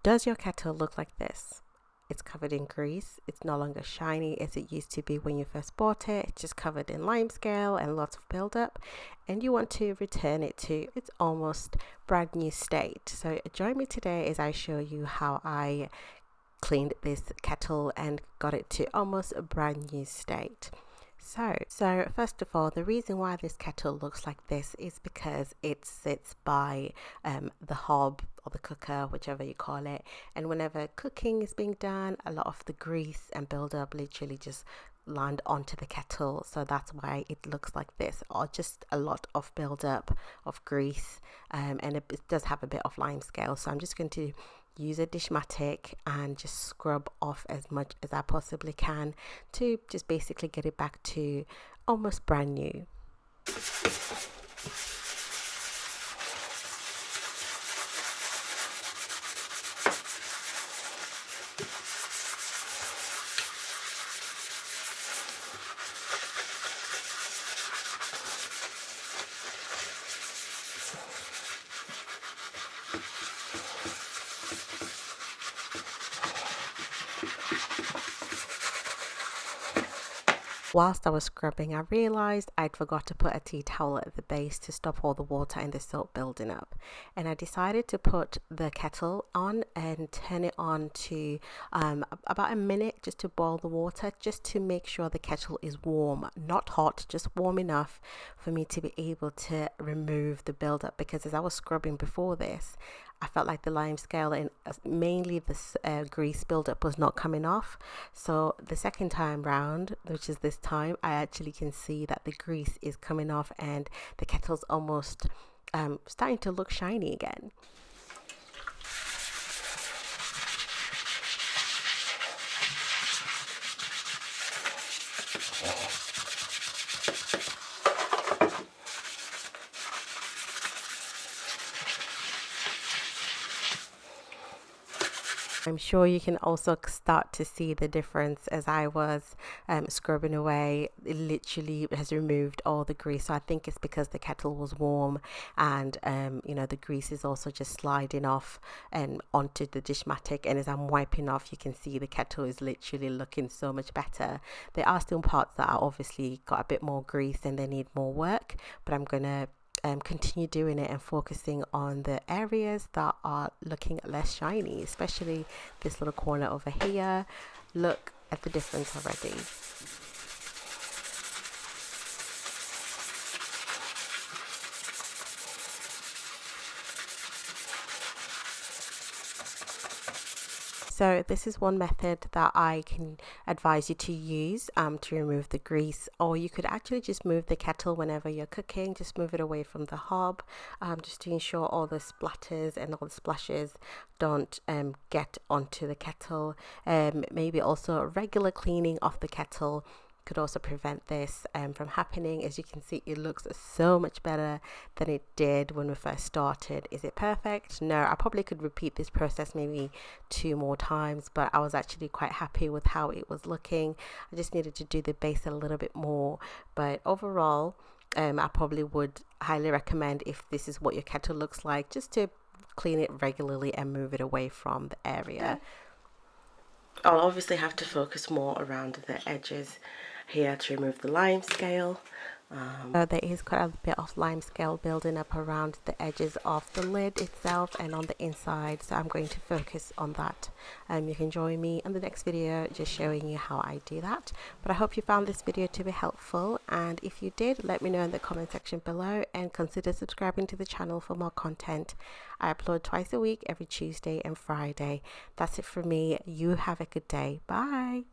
Does your kettle look like this? It's covered in grease. It's no longer shiny as it used to be when you first bought it. It's just covered in lime scale and lots of buildup, and you want to return it to its almost brand new state. So join me today as I show you how I cleaned this kettle and got it to almost a brand new state. So first of all, the reason why this kettle looks like this is because it sits by the hob or the cooker, whichever you call it, and whenever cooking is being done, a lot of the grease and buildup literally just land onto the kettle, so that's why it looks like this, or just a lot of buildup of grease, and it does have a bit of lime scale. So I'm just going to use a dishmatic and just scrub off as much as I possibly can to just basically get it back to almost brand new. Whilst I was scrubbing, I realised I'd forgot to put a tea towel at the base to stop all the water and the soap building up, and I decided to put the kettle on and turn it on to about a minute just to boil the water, just to make sure the kettle is warm, not hot, just warm enough for me to be able to remove the buildup, because as I was scrubbing before this, I felt like the lime scale and mainly the grease buildup was not coming off. So the second time round, which is this time, I actually can see that the grease is coming off and the kettle's almost starting to look shiny again. I'm sure you can also start to see the difference as I was scrubbing away. It literally has removed all the grease. So I think it's because the kettle was warm, and you know, the grease is also just sliding off and onto the dishmatic, and as I'm wiping off, you can see the kettle is literally looking so much better. There are still parts that are obviously got a bit more grease and they need more work, but I'm gonna continue doing it and focusing on the areas that are looking less shiny, especially this little corner over here. Look at the difference already. So this is one method that I can advise you to use to remove the grease, or you could actually just move the kettle whenever you're cooking. Just move it away from the hob, just to ensure all the splatters and all the splashes don't get onto the kettle. Maybe also regular cleaning of the kettle could also prevent this from happening. As you can see, it looks so much better than it did when we first started. Is it perfect? No, I probably could repeat this process maybe 2 more times, but I was actually quite happy with how it was looking. I just needed to do the base a little bit more, but overall I probably would highly recommend, if this is what your kettle looks like, just to clean it regularly and move it away from the area. I'll obviously have to focus more around the edges here to remove the lime scale. So there is quite a bit of lime scale building up around the edges of the lid itself and on the inside, so I'm going to focus on that. You can join me in the next video just showing you how I do that. But I hope you found this video to be helpful, and if you did, let me know in the comment section below, and consider subscribing to the channel for more content. I upload twice a week, every Tuesday and Friday. That's it for me. You have a good day. Bye.